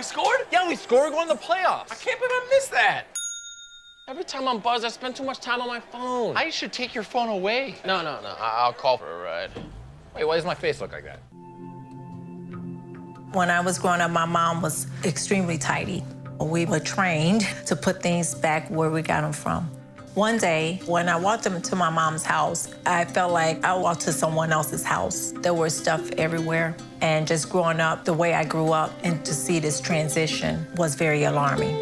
scored? Yeah, we scored. We're going to the playoffs. I can't believe I missed that. Every time I'm buzzed, I spend too much time on my phone. I should take your phone away. No. I'll call for a ride. Wait, why does my face look like that? When I was growing up, my mom was extremely tidy. We were trained to put things back where we got them from. One day, when I walked into my mom's house, I felt like I walked to someone else's house. There was stuff everywhere. And just growing up, the way I grew up, and to see this transition was very alarming.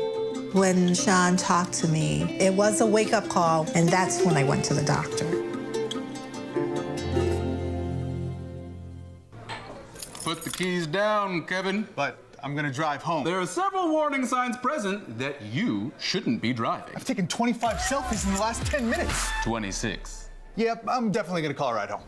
When Sean talked to me, it was a wake-up call, and that's when I went to the doctor. Put the keys down, Kevin. But I'm gonna drive home. There are several warning signs present that you shouldn't be driving. I've taken 25 selfies in the last 10 minutes. 26. Yep, I'm definitely gonna call a ride home.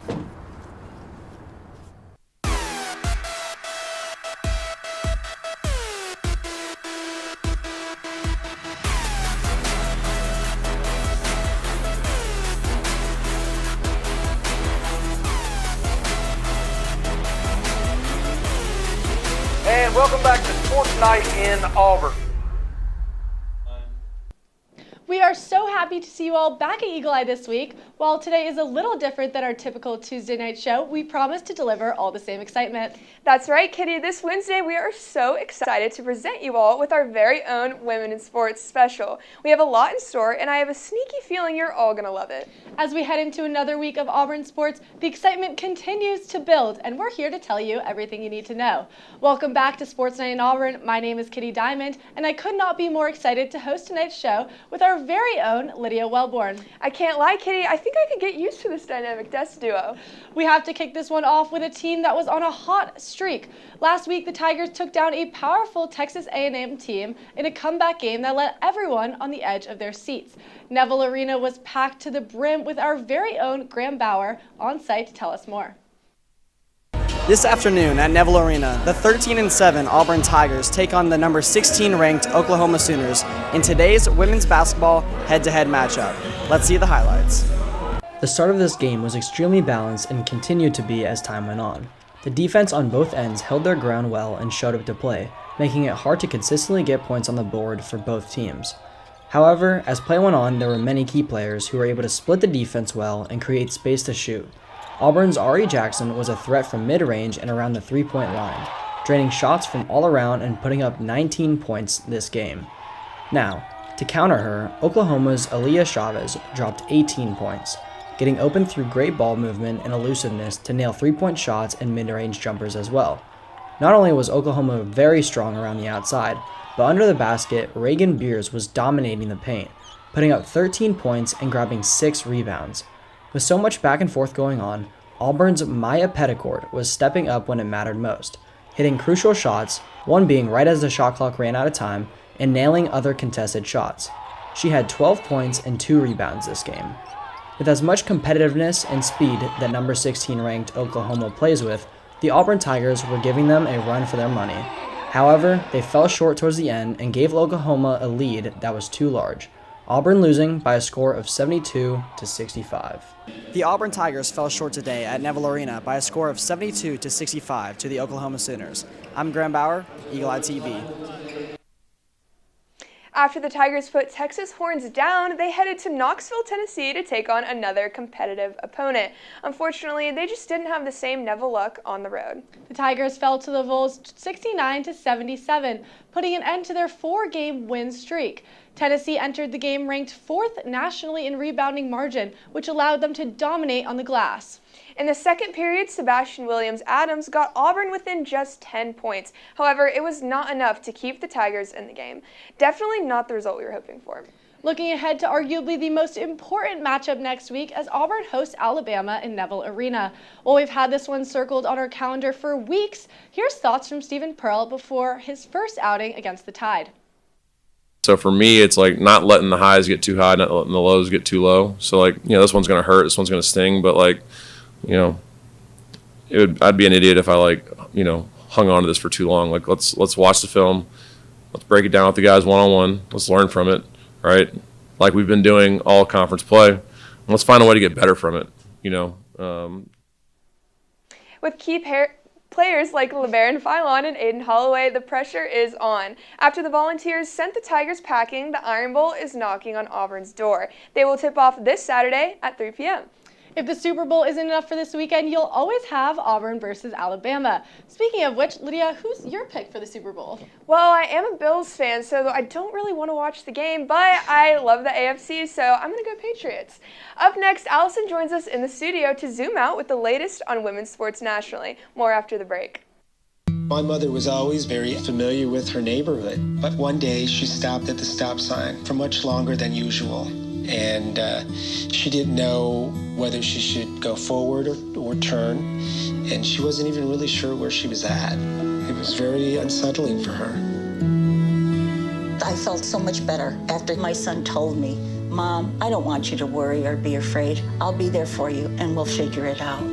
And welcome back to Sports Night in Auburn. We are so happy to see you all back at Eagle Eye this week. While today is a little different than our typical Tuesday night show, we promise to deliver all the same excitement. That's right, Kitty. This Wednesday, we are so excited to present you all with our very own Women in Sports special. We have a lot in store, and I have a sneaky feeling you're all going to love it. As we head into another week of Auburn sports, the excitement continues to build, and we're here to tell you everything you need to know. Welcome back to Sports Night in Auburn. My name is Kitty Diamond, and I could not be more excited to host tonight's show with our very own Lydia Wellborn. I can't lie, Kitty. I think I could get used to this dynamic desk duo. We have to kick this one off with a team that was on a hot streak. Last week, the Tigers took down a powerful Texas A&M team in a comeback game that left everyone on the edge of their seats. Neville Arena was packed to the brim with our very own Graham Bauer on site to tell us more. This afternoon at Neville Arena, the 13-7 Auburn Tigers take on the number 16 ranked Oklahoma Sooners in today's women's basketball head-to-head matchup. Let's see the highlights. The start of this game was extremely balanced and continued to be as time went on. The defense on both ends held their ground well and showed up to play, making it hard to consistently get points on the board for both teams. However, as play went on, there were many key players who were able to split the defense well and create space to shoot. Auburn's Ari Jackson was a threat from mid-range and around the three-point line, draining shots from all around and putting up 19 points this game. Now, to counter her, Oklahoma's Aaliyah Chavez dropped 18 points, getting open through great ball movement and elusiveness to nail three-point shots and mid-range jumpers as well. Not only was Oklahoma very strong around the outside, but under the basket, Reagan Beers was dominating the paint, putting up 13 points and grabbing 6 rebounds. With so much back and forth going on, Auburn's Maya Petticourt was stepping up when it mattered most, hitting crucial shots, one being right as the shot clock ran out of time, and nailing other contested shots. She had 12 points and 2 rebounds this game. With as much competitiveness and speed that number 16 ranked Oklahoma plays with, the Auburn Tigers were giving them a run for their money. However, they fell short towards the end and gave Oklahoma a lead that was too large, Auburn losing by a score of 72-65. The Auburn Tigers fell short today at Neville Arena by a score of 72-65 to the Oklahoma Sooners. I'm Graham Bauer, Eagle Eye TV. After the Tigers put Texas Horns down, they headed to Knoxville, Tennessee to take on another competitive opponent. Unfortunately, they just didn't have the same Neville luck on the road. The Tigers fell to the Vols 69-77, putting an end to their 4-game win streak. Tennessee entered the game ranked 4th nationally in rebounding margin, which allowed them to dominate on the glass. In the second period, Sebastian Williams-Adams got Auburn within just 10 points. However, it was not enough to keep the Tigers in the game. Definitely not the result we were hoping for. Looking ahead to arguably the most important matchup next week as Auburn hosts Alabama in Neville Arena. Well, we've had this one circled on our calendar for weeks. Here's thoughts from Stephen Pearl before his first outing against the Tide. So for me, it's like not letting the highs get too high, not letting the lows get too low. So like, this one's going to hurt, this one's going to sting, but like, I'd be an idiot if I hung on to this for too long. Like let's watch the film, let's break it down with the guys one-on-one, let's learn from it, right? Like we've been doing all conference play, and let's find a way to get better from it, With players like LeBaron Philon and Aiden Holloway, the pressure is on. After the Volunteers sent the Tigers packing, the Iron Bowl is knocking on Auburn's door. They will tip off this Saturday at 3 p.m. If the Super Bowl isn't enough for this weekend, you'll always have Auburn versus Alabama. Speaking of which, Lydia, who's your pick for the Super Bowl? Well, I am a Bills fan, so I don't really want to watch the game, but I love the AFC, so I'm going to go Patriots. Up next, Allison joins us in the studio to zoom out with the latest on women's sports nationally. More after the break. My mother was always very familiar with her neighborhood, but one day she stopped at the stop sign for much longer than usual. And she didn't know whether she should go forward or turn, and she wasn't even really sure where she was at. It was very unsettling for her. I felt so much better after my son told me, "Mom, I don't want you to worry or be afraid. I'll be there for you, and we'll figure it out."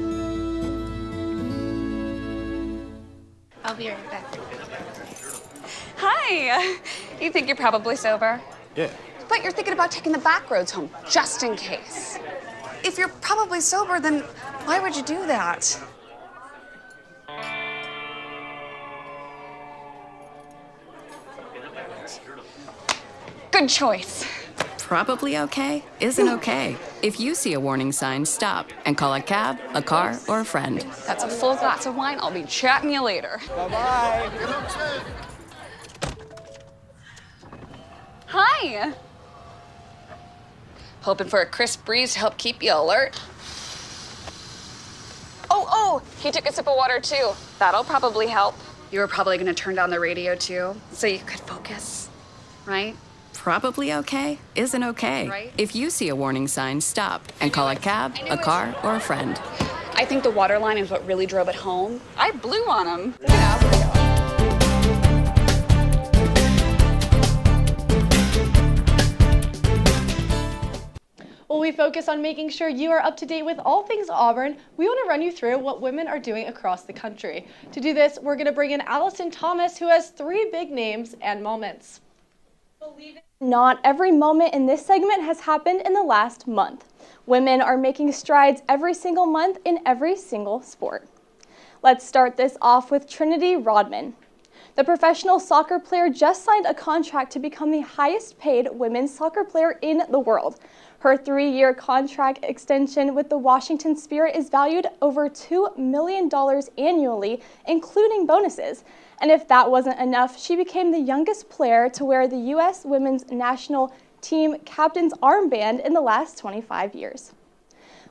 I'll be right back. Hi! You think you're probably sober? Yeah. But you're thinking about taking the back roads home, just in case. If you're probably sober, then why would you do that? Good choice. Probably okay isn't okay. If you see a warning sign, stop and call a cab, a car, or a friend. That's a full glass of wine. I'll be chatting you later. Bye-bye. Hi. Hoping for a crisp breeze to help keep you alert. Oh, he took a sip of water too. That'll probably help. You were probably gonna turn down the radio too, so you could focus, right? Probably okay isn't okay. Right. If you see a warning sign, stop and call a cab, a car, or a friend. I think the water line is what really drove it home. I blew on him. While we focus on making sure you are up to date with all things Auburn, we want to run you through what women are doing across the country. To do this, we're going to bring in Allison Thomas, who has 3 big names and moments. Believe it or not, every moment in this segment has happened in the last month. Women are making strides every single month in every single sport. Let's start this off with Trinity Rodman. The professional soccer player just signed a contract to become the highest paid women's soccer player in the world. Her 3-year contract extension with the Washington Spirit is valued over $2 million annually, including bonuses. And if that wasn't enough, she became the youngest player to wear the U.S. women's national team captain's armband in the last 25 years.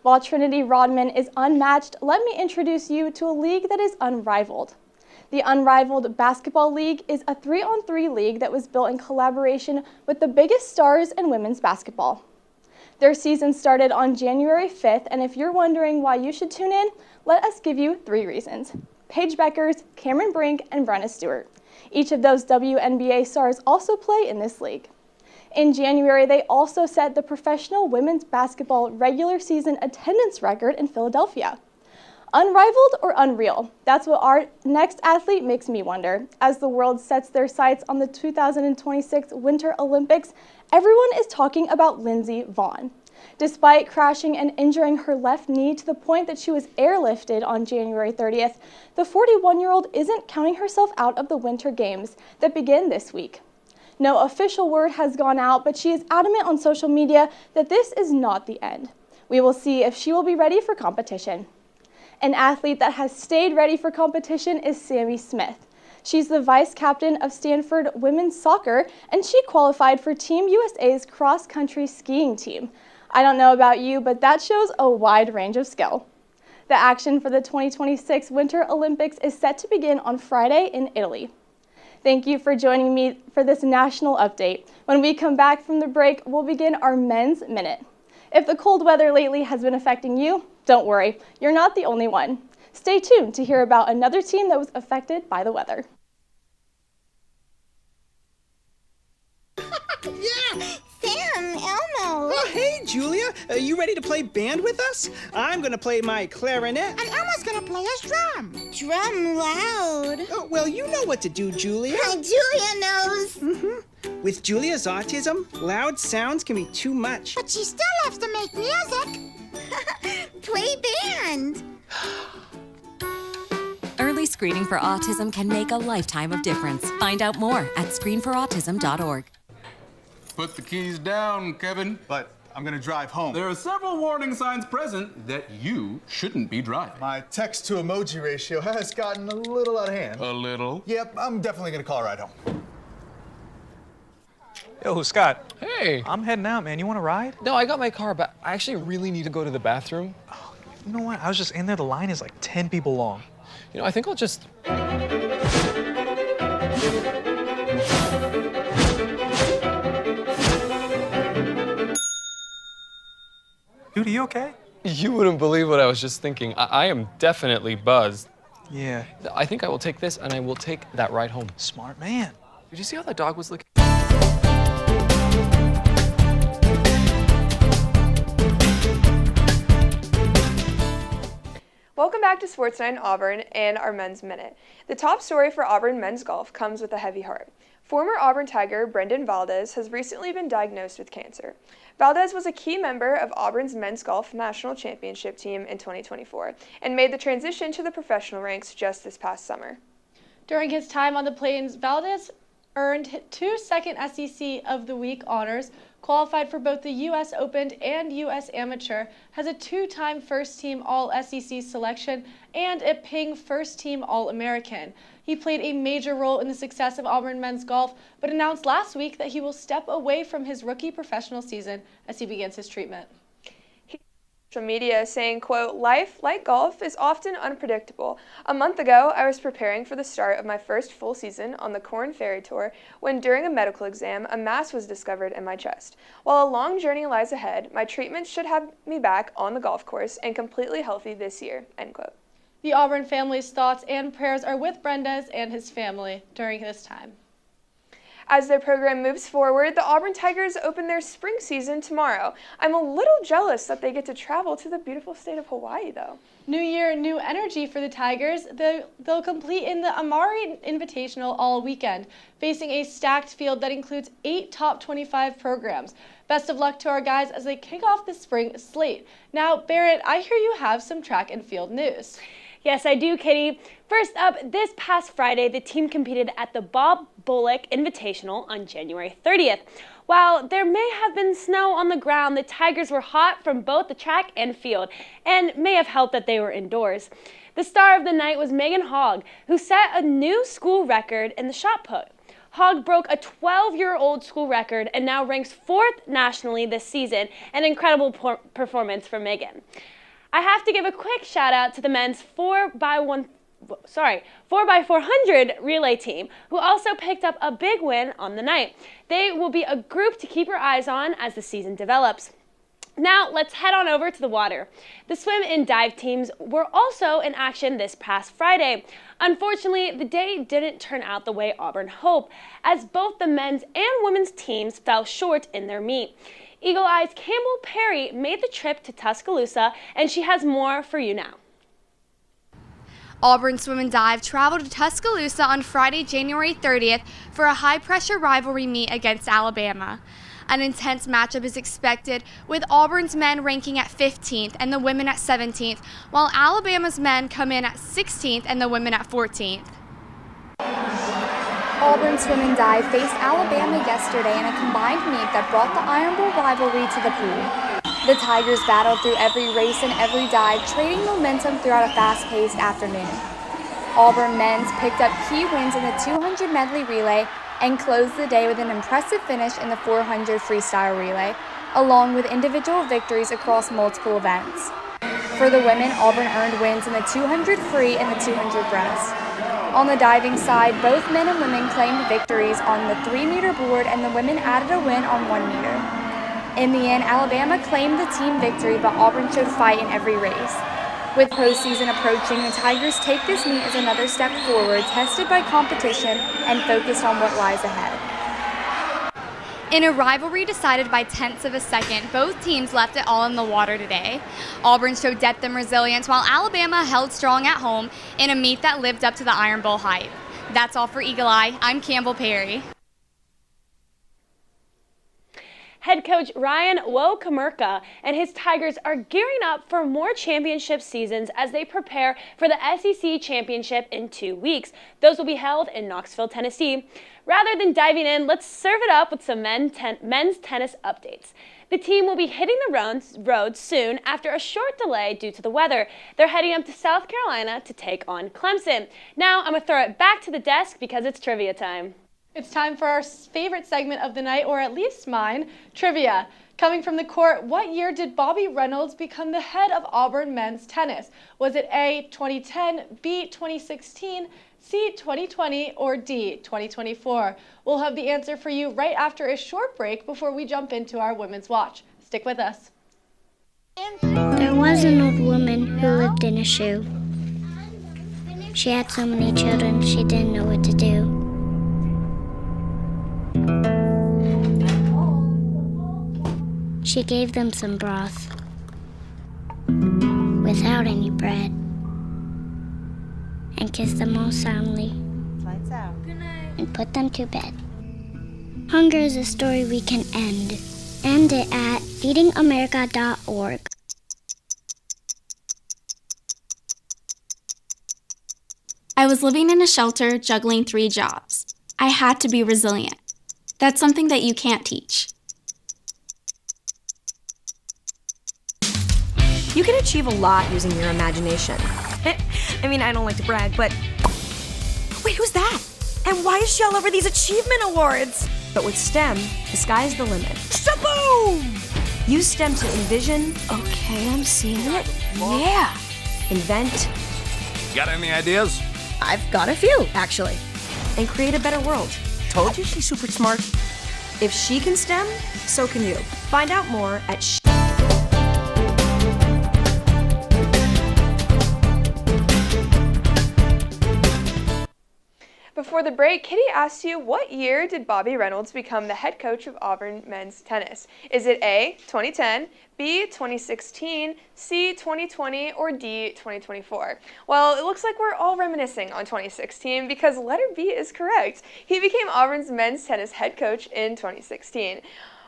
While Trinity Rodman is unmatched, let me introduce you to a league that is unrivaled. The Unrivaled Basketball League is a 3-on-3 league that was built in collaboration with the biggest stars in women's basketball. Their season started on January 5th, and if you're wondering why you should tune in, let us give you 3 reasons. Paige Beckers, Cameron Brink, and Brenna Stewart. Each of those WNBA stars also play in this league. In January, they also set the professional women's basketball regular season attendance record in Philadelphia. Unrivaled or unreal? That's what our next athlete makes me wonder. As the world sets their sights on the 2026 Winter Olympics, everyone is talking about Lindsey Vonn. Despite crashing and injuring her left knee to the point that she was airlifted on January 30th, the 41-year-old isn't counting herself out of the Winter Games that begin this week. No official word has gone out, but she is adamant on social media that this is not the end. We will see if she will be ready for competition. An athlete that has stayed ready for competition is Sammy Smith. She's the vice captain of Stanford women's soccer, and she qualified for Team USA's cross-country skiing team. I don't know about you, but that shows a wide range of skill. The action for the 2026 Winter Olympics is set to begin on Friday in Italy. Thank you for joining me for this national update. When we come back from the break, we'll begin our Men's Minute. If the cold weather lately has been affecting you, don't worry, you're not the only one. Stay tuned to hear about another team that was affected by the weather. Yeah! Sam, Elmo! Oh, hey, Julia. Are you ready to play band with us? I'm going to play my clarinet. And Elmo's going to play his drum. Drum loud. Oh, well, you know what to do, Julia. Julia knows. Mm-hmm. With Julia's autism, loud sounds can be too much. But she still loves to make music. Play band. Early Early screening for autism can make a lifetime of difference. Find out more at screenforautism.org. Put the keys down, Kevin. But I'm gonna drive home. There are several warning signs present that you shouldn't be driving. My text to emoji ratio has gotten a little out of hand. A little? Yep, I'm definitely gonna call a ride home. Yo, Scott. Hey. I'm heading out, man. You want to ride? No, I got my car, but I actually really need to go to the bathroom. You know what? I was just in there. The line is like 10 people long. You know, I think I'll just... Dude, are you okay? You wouldn't believe what I was just thinking. I am definitely buzzed. Yeah. I think I will take this, and I will take that ride home. Smart man. Did you see how that dog was looking? Welcome back to Sports Night in Auburn and our Men's Minute. The top story for Auburn men's golf comes with a heavy heart. Former Auburn Tiger Brendan Valdez has recently been diagnosed with cancer. Valdez was a key member of Auburn's men's golf national championship team in 2024 and made the transition to the professional ranks just this past summer. During his time on the Plains, Valdez earned 2 second SEC of the Week honors, qualified for both the U.S. Open and U.S. Amateur, has a 2-time first-team All-SEC selection, and a Ping first-team All-American. He played a major role in the success of Auburn men's golf, but announced last week that he will step away from his rookie professional season as he begins his treatment. Social media saying, quote, "Life, like golf, is often unpredictable. A month ago, I was preparing for the start of my first full season on the Corn Ferry Tour when, during a medical exam, a mass was discovered in my chest. While a long journey lies ahead, my treatment should have me back on the golf course and completely healthy this year," end quote. The Auburn family's thoughts and prayers are with Brendan and his family during this time. As their program moves forward, the Auburn Tigers open their spring season tomorrow. I'm a little jealous that they get to travel to the beautiful state of Hawaii, though. New year, new energy for the Tigers. They'll compete in the Amari Invitational all weekend, facing a stacked field that includes 8 top 25 programs. Best of luck to our guys as they kick off the spring slate. Now, Barrett, I hear you have some track and field news. Yes, I do, Katie. First up, this past Friday, the team competed at the Bob Bullock Invitational on January 30th. While there may have been snow on the ground, the Tigers were hot from both the track and field, and may have helped that they were indoors. The star of the night was Megan Hogg, who set a new school record in the shot put. Hogg broke a 12-year-old school record and now ranks 4th nationally this season, an incredible performance for Megan. I have to give a quick shout out to the men's 4x400 relay team, who also picked up a big win on the night. They will be a group to keep your eyes on as the season develops. Now let's head on over to the water. The swim and dive teams were also in action this past Friday. Unfortunately, the day didn't turn out the way Auburn hoped, as both the men's and women's teams fell short in their meet. Eagle Eye's Campbell Perry made the trip to Tuscaloosa, and she has more for you now. Auburn Swim and Dive traveled to Tuscaloosa on Friday, January 30th for a high-pressure rivalry meet against Alabama. An intense matchup is expected, with Auburn's men ranking at 15th and the women at 17th, while Alabama's men come in at 16th and the women at 14th. Auburn Swim and Dive faced Alabama yesterday in a combined meet that brought the Iron Bowl rivalry to the pool. The Tigers battled through every race and every dive, trading momentum throughout a fast-paced afternoon. Auburn men's picked up key wins in the 200 medley relay and closed the day with an impressive finish in the 400 freestyle relay, along with individual victories across multiple events. For the women, Auburn earned wins in the 200 free and the 200 breast. On the diving side, both men and women claimed victories on the 3-meter board, and the women added a win on 1 meter. In the end, Alabama claimed the team victory, but Auburn showed fight in every race. With postseason approaching, the Tigers take this meet as another step forward, tested by competition and focused on what lies ahead. In a rivalry decided by tenths of a second, both teams left it all in the water today. Auburn showed depth and resilience, while Alabama held strong at home in a meet that lived up to the Iron Bowl hype. That's all for Eagle Eye. I'm Campbell Perry. Head coach Ryan Wokamerka and his Tigers are gearing up for more championship seasons as they prepare for the SEC championship in 2 weeks. Those will be held in Knoxville, Tennessee. Rather than diving in, let's serve it up with some men's tennis updates. The team will be hitting the roads soon after a short delay due to the weather. They're heading up to South Carolina to take on Clemson. Now I'm going to throw it back to the desk because it's trivia time. It's time for our favorite segment of the night, or at least mine, trivia. Coming from the court, what year did Bobby Reynolds become the head of Auburn men's tennis? Was it A, 2010, B, 2016, C, 2020, or D, 2024? We'll have the answer for you right after a short break before we jump into our Women's Watch. Stick with us. There was an old woman who lived in a shoe. She had so many children, she didn't know what to do. She gave them some broth without any bread and kissed them all soundly and put them to bed. Hunger is a story we can end. End it at feedingamerica.org. I was living in a shelter juggling 3 jobs. I had to be resilient. That's something that you can't teach. You can achieve a lot using your imagination. I mean, I don't like to brag, but... Wait, who's that? And why is she all over these achievement awards? But with STEM, the sky's the limit. Shaboom! Use STEM to envision... Okay, I'm seeing it. Yeah! Invent... Got any ideas? I've got a few, actually. And create a better world. Told you she's super smart. If she can STEM, so can you. Find out more at Before the break, Kitty asked you, what year did Bobby Reynolds become the head coach of Auburn men's tennis? Is it A, 2010, B, 2016, C, 2020, or D, 2024? Well, it looks like we're all reminiscing on 2016 because letter B is correct. He became Auburn's men's tennis head coach in 2016.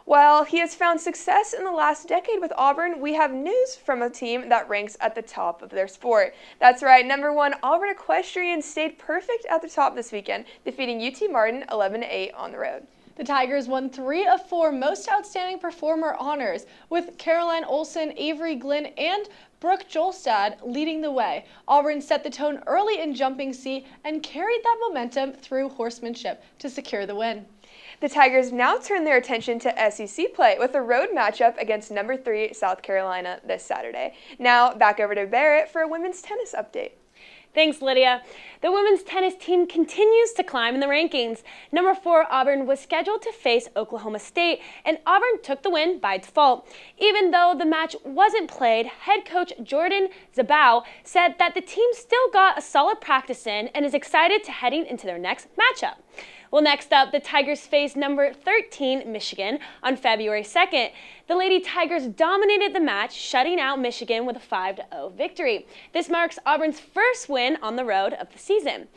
While he has found success in the last decade with Auburn, we have news from a team that ranks at the top of their sport. That's right, number 1, Auburn Equestrian stayed perfect at the top this weekend, defeating UT Martin 11-8 on the road. The Tigers won 3 of 4 Most Outstanding Performer honors, with Caroline Olsen, Avery Glynn, and Brooke Jolstad leading the way. Auburn set the tone early in jumping C and carried that momentum through horsemanship to secure the win. The Tigers now turn their attention to SEC play with a road matchup against number 3 South Carolina this Saturday. Now back over to Barrett for a women's tennis update. Thanks, Lydia. The women's tennis team continues to climb in the rankings. Number 4 Auburn was scheduled to face Oklahoma State, and Auburn took the win by default. Even though the match wasn't played, head coach Jordan Zabau said that the team still got a solid practice in and is excited to heading into their next matchup. Well, next up, the Tigers face number 13 Michigan on February 2nd. The Lady Tigers dominated the match, shutting out Michigan with a 5-0 victory. This marks Auburn's first win on the road of the season.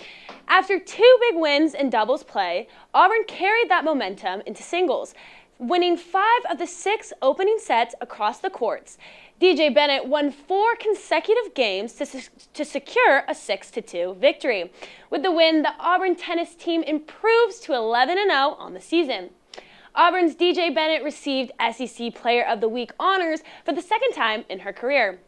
After 2 big wins in doubles play, Auburn carried that momentum into singles, winning 5 of the 6 opening sets across the courts. DJ Bennett won 4 consecutive games to secure a 6-2 victory. With the win, the Auburn tennis team improves to 11-0 on the season. Auburn's DJ Bennett received SEC Player of the Week honors for the 2nd time in her career.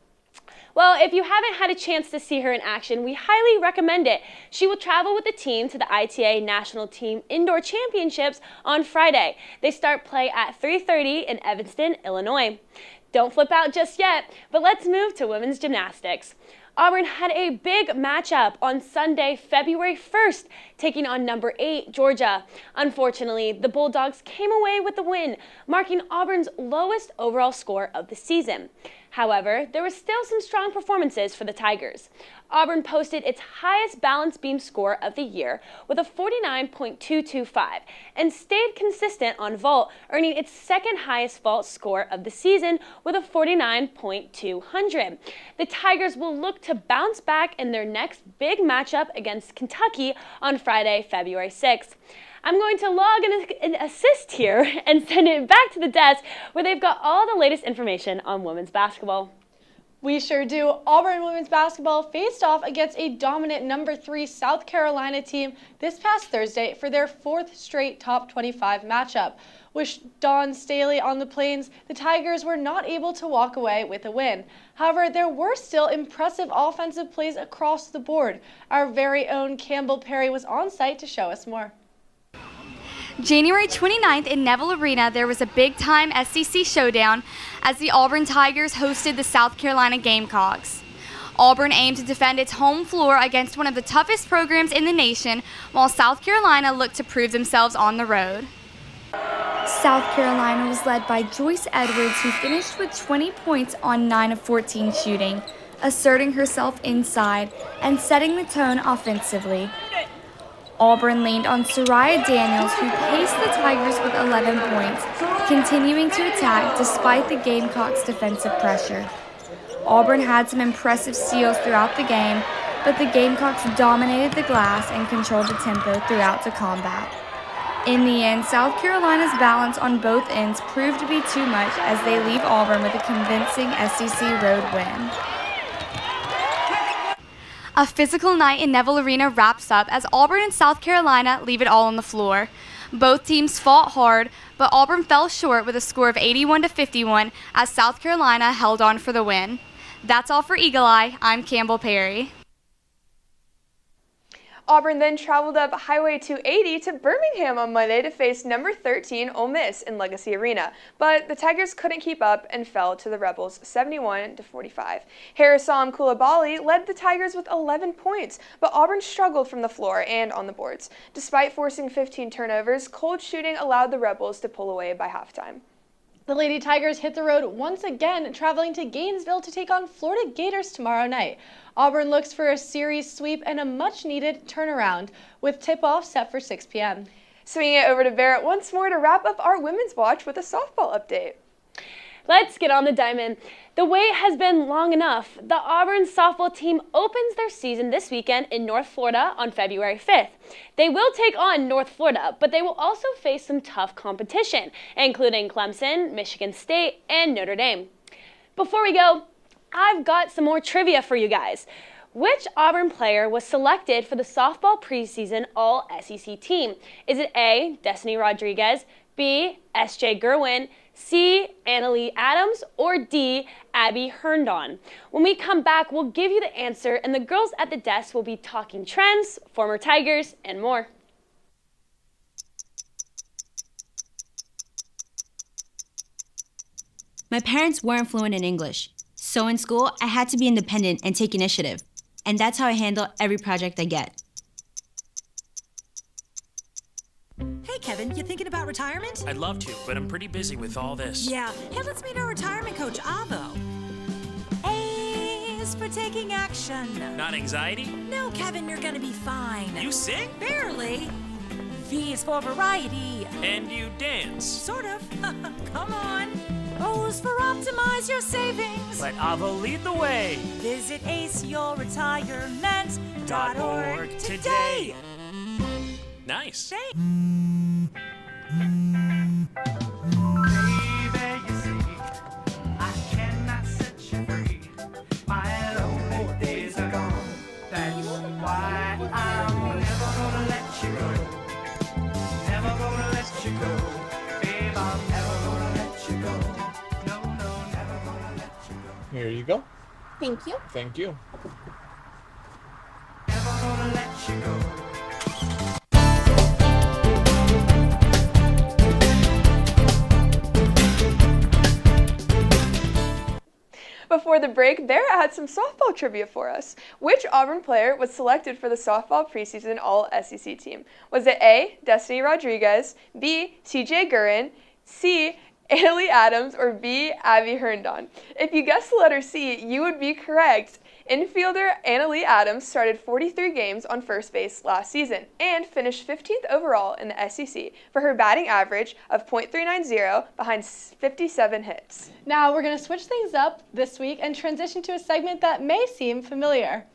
Well, if you haven't had a chance to see her in action, we highly recommend it. She will travel with the team to the ITA National Team Indoor Championships on Friday. They start play at 3:30 in Evanston, Illinois. Don't flip out just yet, but let's move to women's gymnastics. Auburn had a big matchup on Sunday, February 1st, taking on number 8, Georgia. Unfortunately, the Bulldogs came away with the win, marking Auburn's lowest overall score of the season. However, there were still some strong performances for the Tigers. Auburn posted its highest balance beam score of the year with a 49.225 and stayed consistent on vault, earning its 2nd highest vault score of the season with a 49.200. The Tigers will look to bounce back in their next big matchup against Kentucky on Friday, February 6th. I'm going to log an assist here and send it back to the desk where they've got all the latest information on women's basketball. We sure do. Auburn women's basketball faced off against a dominant number 3 South Carolina team this past Thursday for their 4th straight top 25 matchup. With Dawn Staley on the Plains, the Tigers were not able to walk away with a win. However, there were still impressive offensive plays across the board. Our very own Campbell Perry was on site to show us more. January 29th in Neville Arena, there was a big-time SEC showdown as the Auburn Tigers hosted the South Carolina Gamecocks. Auburn aimed to defend its home floor against one of the toughest programs in the nation, while South Carolina looked to prove themselves on the road. South Carolina was led by Joyce Edwards, who finished with 20 points on 9 of 14 shooting, asserting herself inside and setting the tone offensively. Auburn leaned on Soraya Daniels, who paced the Tigers with 11 points, continuing to attack despite the Gamecocks' defensive pressure. Auburn had some impressive steals throughout the game, but the Gamecocks dominated the glass and controlled the tempo throughout the combat. In the end, South Carolina's balance on both ends proved to be too much as they leave Auburn with a convincing SEC road win. A physical night in Neville Arena wraps up as Auburn and South Carolina leave it all on the floor. Both teams fought hard, but Auburn fell short with a score of 81-51 as South Carolina held on for the win. That's all for Eagle Eye. I'm Campbell Perry. Auburn then traveled up Highway 280 to Birmingham on Monday to face number 13 Ole Miss in Legacy Arena, but the Tigers couldn't keep up and fell to the Rebels 71-45. Harrison Koulibaly led the Tigers with 11 points, but Auburn struggled from the floor and on the boards. Despite forcing 15 turnovers, cold shooting allowed the Rebels to pull away by halftime. The Lady Tigers hit the road once again, traveling to Gainesville to take on Florida Gators tomorrow night. Auburn looks for a series sweep and a much-needed turnaround, with tip-off set for 6 p.m. Swinging it over to Barrett once more to wrap up our Women's Watch with a softball update. Let's get on the diamond. The wait has been long enough. The Auburn softball team opens their season this weekend in North Florida on February 5th. They will take on North Florida, but they will also face some tough competition, including Clemson, Michigan State, and Notre Dame. Before we go, I've got some more trivia for you guys. Which Auburn player was selected for the softball preseason All-SEC team? Is it A, Destiny Rodriguez, B, S.J. Gerwin, C, Annalie Adams, or D, Abby Herndon? When we come back, we'll give you the answer, and the girls at the desk will be talking trends, former Tigers, and more. My parents weren't fluent in English, so in school, I had to be independent and take initiative, and that's how I handle every project I get. Hey, Kevin, you thinking about retirement? I'd love to, but I'm pretty busy with all this. Yeah. Hey, let's meet our retirement coach, Avo. A is for taking action. Not anxiety? No, Kevin, you're gonna be fine. You sing? Barely. V is for variety. And you dance? Sort of. Come on. O is for optimize your savings. Let Avo lead the way. Visit aceyourretirement.org today. Nice. Here you go. Thank you. Thank you. Before the break, Barrett had some softball trivia for us. Which Auburn player was selected for the softball preseason All-SEC team? Was it A, Destiny Rodriguez, B, CJ Gurin, C, Annalie Adams, or B, Abby Herndon? If you guessed the letter C, you would be correct. Infielder Annalie Adams started 43 games on first base last season and finished 15th overall in the SEC for her batting average of .390 behind 57 hits. Now we're going to switch things up this week and transition to a segment that may seem familiar.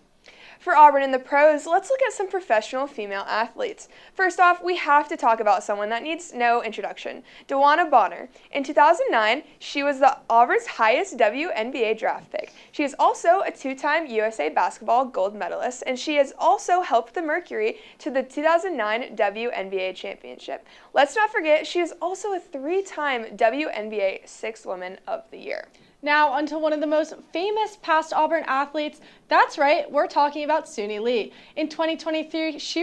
For Auburn in the pros, let's look at some professional female athletes. First off, we have to talk about someone that needs no introduction, DeWanna Bonner. In 2009, she was the Auburn's highest WNBA draft pick. She is also a two-time USA basketball gold medalist, and she has also helped the Mercury to the 2009 WNBA championship. Let's not forget, she is also a three-time WNBA Sixth Woman of the Year. Now, onto one of the most famous past Auburn athletes. That's right, we're talking about Suni Lee. In 2023, she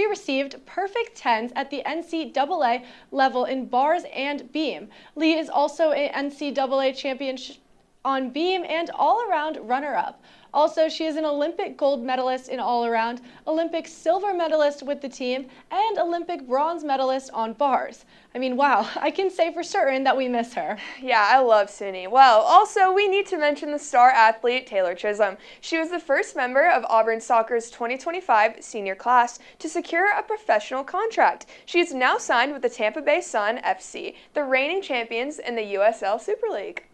received perfect tens at the NCAA level in bars and beam. Lee is also an NCAA champion on beam and all-around runner-up. Also, she is an Olympic gold medalist in all-around, Olympic silver medalist with the team, and Olympic bronze medalist on bars. I mean, wow, I can say for certain that we miss her. Yeah, I love Suni. Well, also, we need to mention the star athlete, Taylor Chisholm. She was the first member of Auburn Soccer's 2025 senior class to secure a professional contract. She is now signed with the Tampa Bay Sun FC, the reigning champions in the USL Super League.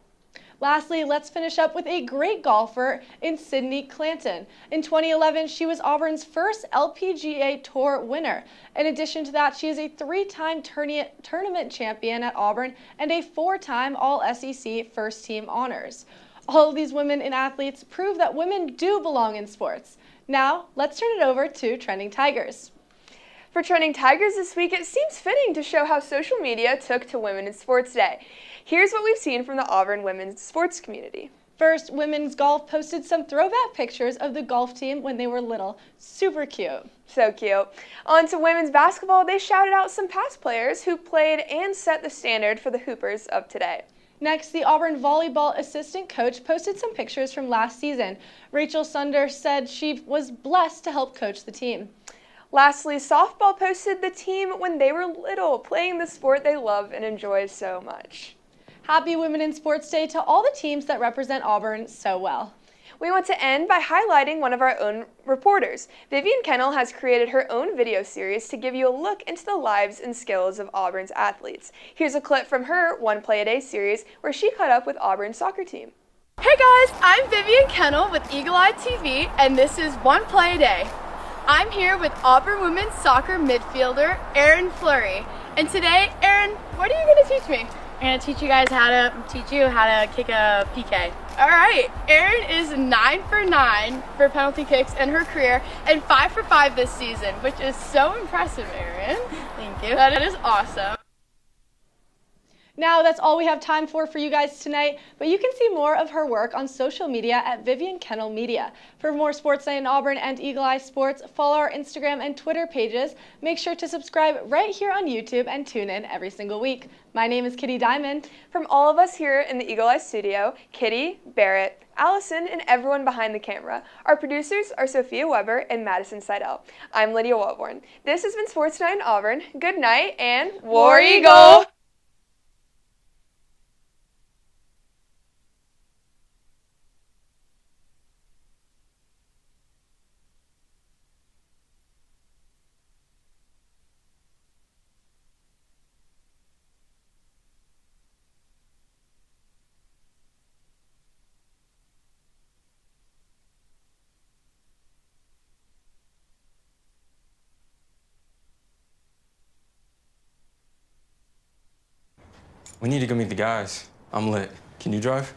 Lastly, let's finish up with a great golfer in Sydney Clanton. In 2011, she was Auburn's first LPGA Tour winner. In addition to that, she is a three-time tournament champion at Auburn and a four-time All-SEC first-team honors. All of these women and athletes prove that women do belong in sports. Now, let's turn it over to Trending Tigers. For Trending Tigers this week, it seems fitting to show how social media took to Women in Sports Day. Here's what we've seen from the Auburn women's sports community. First, women's golf posted some throwback pictures of the golf team when they were little. Super cute. So cute. On to women's basketball, they shouted out some past players who played and set the standard for the Hoopers of today. Next, the Auburn volleyball assistant coach posted some pictures from last season. Rachel Sunder said she was blessed to help coach the team. Lastly, softball posted the team when they were little, playing the sport they love and enjoy so much. Happy Women in Sports Day to all the teams that represent Auburn so well. We want to end by highlighting one of our own reporters. Vivian Kennel has created her own video series to give you a look into the lives and skills of Auburn's athletes. Here's a clip from her One Play a Day series where she caught up with Auburn's soccer team. Hey guys, I'm Vivian Kennel with Eagle Eye TV, and this is One Play a Day. I'm here with Auburn women's soccer midfielder Erin Fleury. And today, Erin, what are you going to teach me? I'm going to teach you how to kick a PK. All right, Erin is 9 for 9 for penalty kicks in her career and 5 for 5 this season, which is so impressive, Erin. Thank you. That is awesome. Now, that's all we have time for you guys tonight, but you can see more of her work on social media at Vivian Kennel Media. For more Sports Night in Auburn and Eagle Eye Sports, follow our Instagram and Twitter pages. Make sure to subscribe right here on YouTube and tune in every single week. My name is Kitty Diamond. From all of us here in the Eagle Eye studio, Kitty, Barrett, Allison, and everyone behind the camera. Our producers are Sophia Weber and Madison Seidel. I'm Lydia Walborn. This has been Sports Night in Auburn. Good night and War Eagle! We need to go meet the guys. I'm lit. Can you drive?